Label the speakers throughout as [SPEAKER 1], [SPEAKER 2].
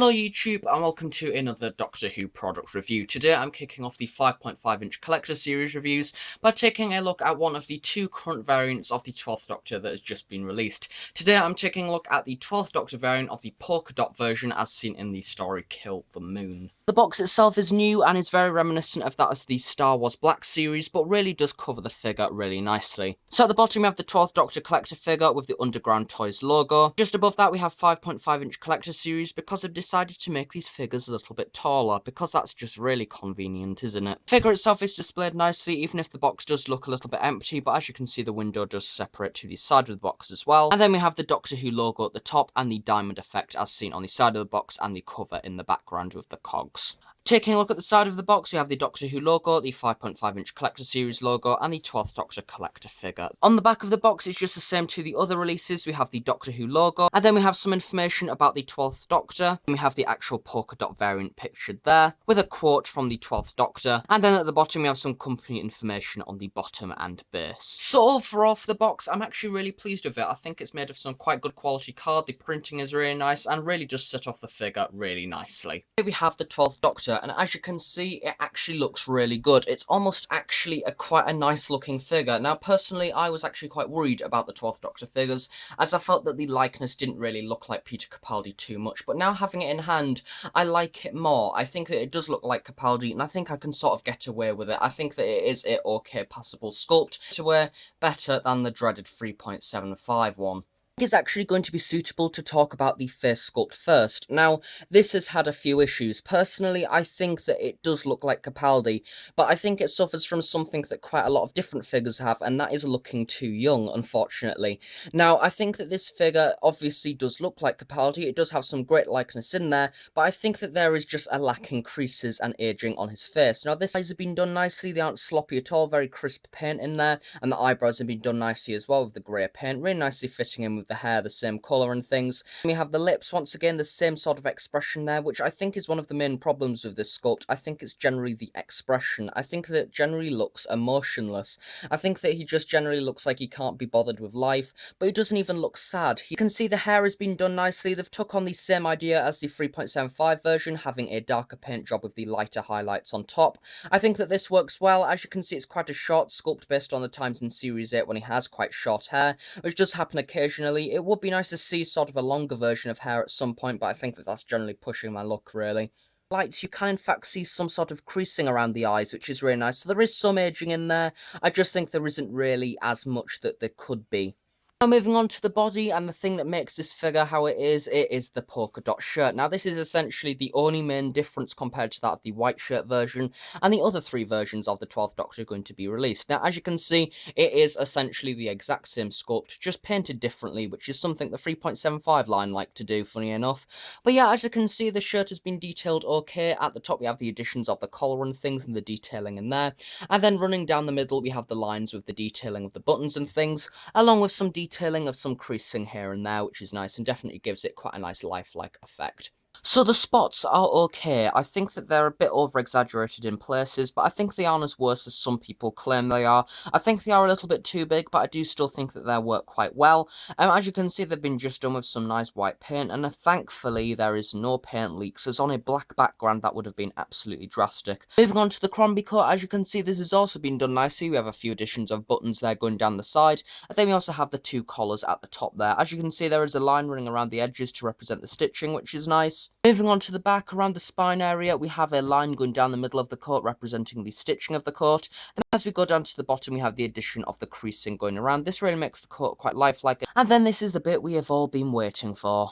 [SPEAKER 1] Hello YouTube and welcome to another Doctor Who product review. Today I'm kicking off the 5.5-inch collector series reviews by taking a look at one of the two current variants of the 12th Doctor that has just been released. Today I'm taking a look at the 12th Doctor variant of the polka dot version as seen in the story Kill the Moon. The box itself is new and is very reminiscent of that as the Star Wars Black series, but really does cover the figure really nicely. So at the bottom we have the 12th Doctor collector figure with the Underground Toys logo. Just above that we have 5.5-inch collector series because I've decided to make these figures a little bit taller, because that's just really convenient, isn't it? The figure itself is displayed nicely, even if the box does look a little bit empty, but as you can see the window does separate to the side of the box as well. And then we have the Doctor Who logo at the top and the diamond effect as seen on the side of the box and the cover in the background with the cogs. Taking a look at the side of the box, we have the Doctor Who logo, the 5.5-inch Collector Series logo, and the 12th Doctor collector figure. On the back of the box, it's just the same to the other releases. We have the Doctor Who logo, and then we have some information about the 12th Doctor. And we have the actual polka dot variant pictured there, with a quote from the 12th Doctor. And then at the bottom, we have some company information on the bottom and base. So overall for the box, I'm actually really pleased with it. I think it's made of some quite good quality card. The printing is really nice, and really does set off the figure really nicely. Here we have the 12th Doctor, and as you can see, it actually looks really good. It's almost actually quite a nice looking figure. Now, personally, I was actually quite worried about the 12th Doctor figures, as I felt that the likeness didn't really look like Peter Capaldi too much. But now having it in hand, I like it more. I think that it does look like Capaldi, and I think I can sort of get away with it. I think that it is a okay passable sculpt to wear, better than the dreaded 3.75 one. Is actually going to be suitable to talk about the face sculpt first. Now, this has had a few issues. Personally, I think that it does look like Capaldi, but I think it suffers from something that quite a lot of different figures have, and that is looking too young, unfortunately. Now, I think that this figure obviously does look like Capaldi. It does have some great likeness in there, but I think that there is just a lacking creases and aging on his face. Now, this eyes have been done nicely. They aren't sloppy at all. Very crisp paint in there, and the eyebrows have been done nicely as well with the grey paint, really nicely fitting in with the hair the same colour and things. We have the lips, once again the same sort of expression there, which I think is one of the main problems with this sculpt. I think it's generally the expression. I think that it generally looks emotionless. I think that he just generally looks like he can't be bothered with life, but he doesn't even look sad. You can see the hair has been done nicely. They've took on the same idea as the 3.75 version, having a darker paint job with the lighter highlights on top. I think that this works well. As you can see, it's quite a short sculpt based on the times in Series 8 when he has quite short hair, which does happen occasionally. It would be nice to see sort of a longer version of hair at some point, but I think that that's generally pushing my luck, really. Lights, you can in fact see some sort of creasing around the eyes, which is really nice. So there is some aging in there. I just think there isn't really as much that there could be. Now moving on to the body, and the thing that makes this figure how it is the polka dot shirt. Now this is essentially the only main difference compared to that of the white shirt version, and the other three versions of the 12th Doctor are going to be released. Now as you can see, it is essentially the exact same sculpt, just painted differently, which is something the 3.75 line like to do, funny enough. But yeah, as you can see, the shirt has been detailed okay. At the top we have the additions of the collar and things and the detailing in there, and then running down the middle we have the lines with the detailing of the buttons and things, along with some detailing of some creasing here and there, which is nice and definitely gives it quite a nice lifelike effect. So the spots are okay. I think that they're a bit over-exaggerated in places, but I think they aren't as worse as some people claim they are. I think they are a little bit too big, but I do still think that they work quite well. As you can see, they've been just done with some nice white paint, and thankfully there is no paint leaks, as on a black background that would have been absolutely drastic. Moving on to the Crombie cut, as you can see, this has also been done nicely. We have a few additions of buttons there going down the side, and then we also have the two collars at the top there. As you can see, there is a line running around the edges to represent the stitching, which is nice. Moving on to the back, around the spine area, we have a line going down the middle of the coat representing the stitching of the coat. Then as we go down to the bottom, we have the addition of the creasing going around. This really makes the coat quite lifelike. And then this is the bit we have all been waiting for.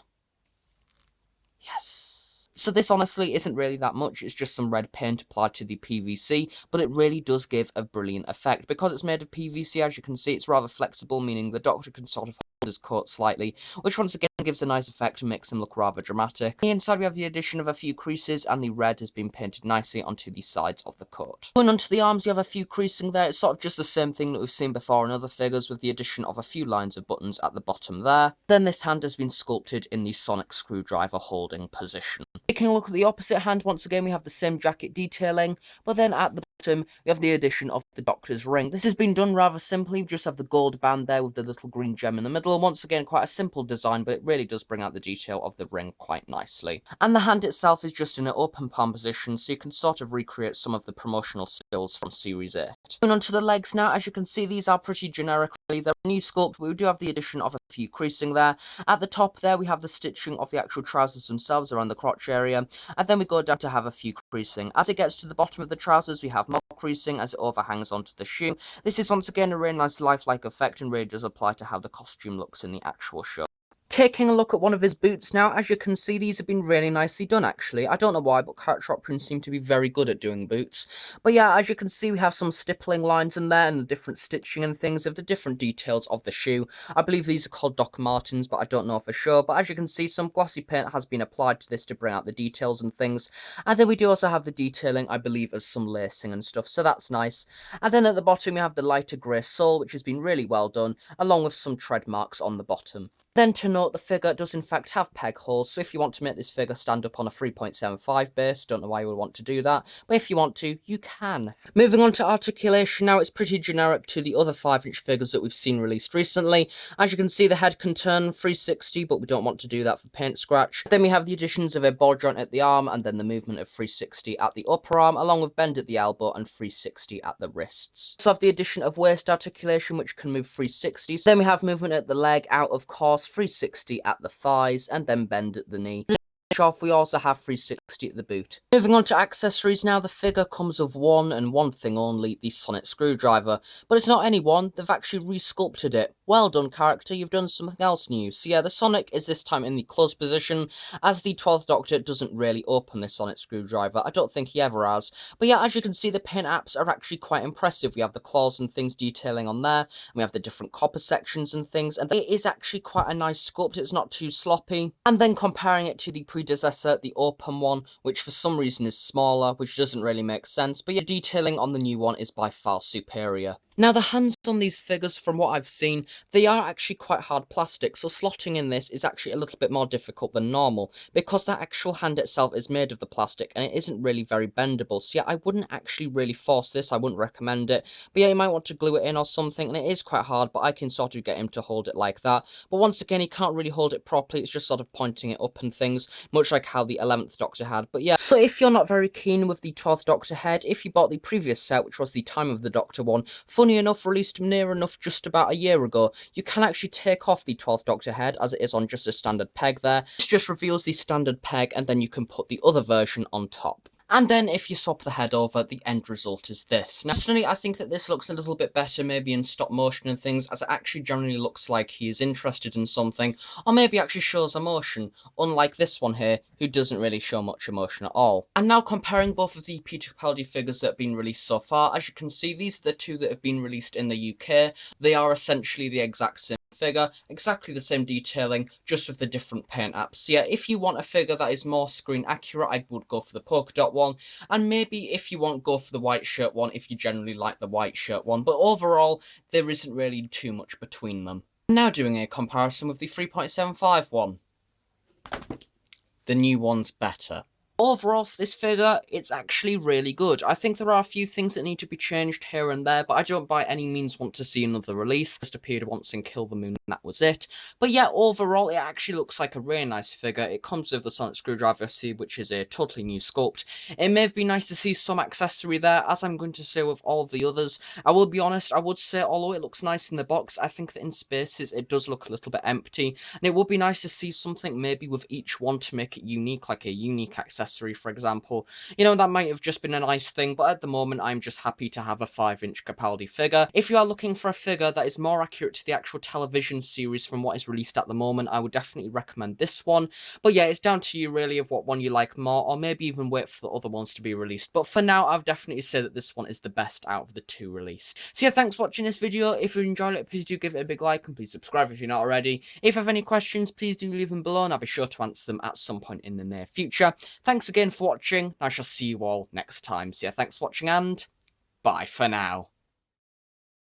[SPEAKER 1] Yes. So this honestly isn't really that much, it's just some red paint applied to the PVC, but it really does give a brilliant effect. Because it's made of PVC, as you can see, it's rather flexible, meaning the Doctor can sort of hold his coat slightly, which once again gives a nice effect and makes him look rather dramatic. On the inside we have the addition of a few creases, and the red has been painted nicely onto the sides of the coat. Going onto the arms, you have a few creasing there. It's sort of just the same thing that we've seen before in other figures, with the addition of a few lines of buttons at the bottom there. Then this hand has been sculpted in the sonic screwdriver holding position. Taking a look at the opposite hand, once again we have the same jacket detailing, but then at the bottom we have the addition of the Doctor's ring. This has been done rather simply. We just have the gold band there with the little green gem in the middle. Once again, quite a simple design, but it really does bring out the detail of the ring quite nicely. And the hand itself is just in an open palm position, so you can sort of recreate some of the promotional stills from Series 8. Moving on to the legs now, as you can see, these are pretty generic. They're a new sculpt, but we do have the addition of a few creasing there. At the top there, we have the stitching of the actual trousers themselves around the crotch area, and then we go down to have a few creasing. As it gets to the bottom of the trousers, we have more creasing as it overhangs onto the shoe. This is once again a really nice lifelike effect and really does apply to how the costume looks in the actual show. Taking a look at one of his boots now, as you can see, these have been really nicely done, actually. I don't know why, but character options seem to be very good at doing boots. But yeah, as you can see, we have some stippling lines in there and the different stitching and things of the different details of the shoe. I believe these are called Doc Martens, but I don't know for sure. But as you can see, some glossy paint has been applied to this to bring out the details and things. And then we do also have the detailing, I believe, of some lacing and stuff, so that's nice. And then at the bottom, we have the lighter grey sole, which has been really well done, along with some tread marks on the bottom. Then to note, the figure does in fact have peg holes, so if you want to make this figure stand up on a 3.75 base, don't know why you would want to do that, but if you want to, you can. Moving on to articulation now, it's pretty generic to the other 5-inch figures that we've seen released recently. As you can see, the head can turn 360, but we don't want to do that for paint scratch. Then we have the additions of a ball joint at the arm, and then the movement of 360 at the upper arm, along with bend at the elbow and 360 at the wrists. So have the addition of waist articulation, which can move 360. Then we have movement at the leg, out of course, 360 at the thighs, and then bend at the knee. Off, we also have 360 at the boot. Moving on to accessories now, the figure comes with one and one thing only, the sonic screwdriver. But it's not any one, they've actually re-sculpted it. Well done, character, you've done something else new. So yeah, the sonic is this time in the closed position, as the 12th Doctor doesn't really open this sonic screwdriver. I don't think he ever has. But yeah, as you can see, the paint apps are actually quite impressive. We have the claws and things detailing on there, and we have the different copper sections and things, and it is actually quite a nice sculpt. It's not too sloppy. And then comparing it to the predecessor, the open one, which for some reason is smaller, which doesn't really make sense, but yeah, detailing on the new one is by far superior. Now, the hands on these figures, from what I've seen, they are actually quite hard plastic, so slotting in this is actually a little bit more difficult than normal, because the actual hand itself is made of the plastic, and it isn't really very bendable, so yeah, I wouldn't actually really force this, I wouldn't recommend it, but yeah, you might want to glue it in or something, and it is quite hard, but I can sort of get him to hold it like that, but once again, he can't really hold it properly, it's just sort of pointing it up and things, much like how the 11th Doctor had, but yeah, so if you're not very keen with the 12th Doctor head, if you bought the previous set, which was the Time of the Doctor one, funny enough, released near enough just about a year ago, you can actually take off the 12th Doctor head as it is on just a standard peg there. This just reveals the standard peg and then you can put the other version on top. And then if you swap the head over, the end result is this. Now, personally, I think that this looks a little bit better, maybe in stop motion and things, as it actually generally looks like he is interested in something, or maybe actually shows emotion, unlike this one here, who doesn't really show much emotion at all. And now comparing both of the Peter Capaldi figures that have been released so far, as you can see, these are the two that have been released in the UK. They are essentially the exact same figure, exactly the same detailing, just with the different paint apps. So yeah, if you want a figure that is more screen accurate, I would go for the polka dot one, and maybe if you want, go for the white shirt one if you generally like the white shirt one, but overall there isn't really too much between them. Now doing a comparison with the 3.75 one. The new one's better. Overall, for this figure, it's actually really good. I think there are a few things that need to be changed here and there, but I don't by any means want to see another release. Just appeared once in Kill the Moon, and that was it. But yeah, overall, it actually looks like a really nice figure. It comes with the sonic screwdriver, which is a totally new sculpt. It may be nice to see some accessory there, as I'm going to say with all of the others. I will be honest, I would say, although it looks nice in the box, I think that in spaces it does look a little bit empty, and it would be nice to see something maybe with each one to make it unique, like a unique accessory, for example. You know, that might have just been a nice thing, but at the moment I'm just happy to have a 5-inch Capaldi figure. If you are looking for a figure that is more accurate to the actual television series from what is released at the moment, I would definitely recommend this one. But yeah, it's down to you really of what one you like more, or maybe even wait for the other ones to be released. But for now, I've definitely said that this one is the best out of the two released. So yeah, thanks for watching this video. If you enjoyed it, please do give it a big like, and please subscribe if you're not already. If you have any questions, please do leave them below, and I'll be sure to answer them at some point in the near future. Thanks again for watching, and I shall see you all next time. So yeah, thanks for watching, and bye for now.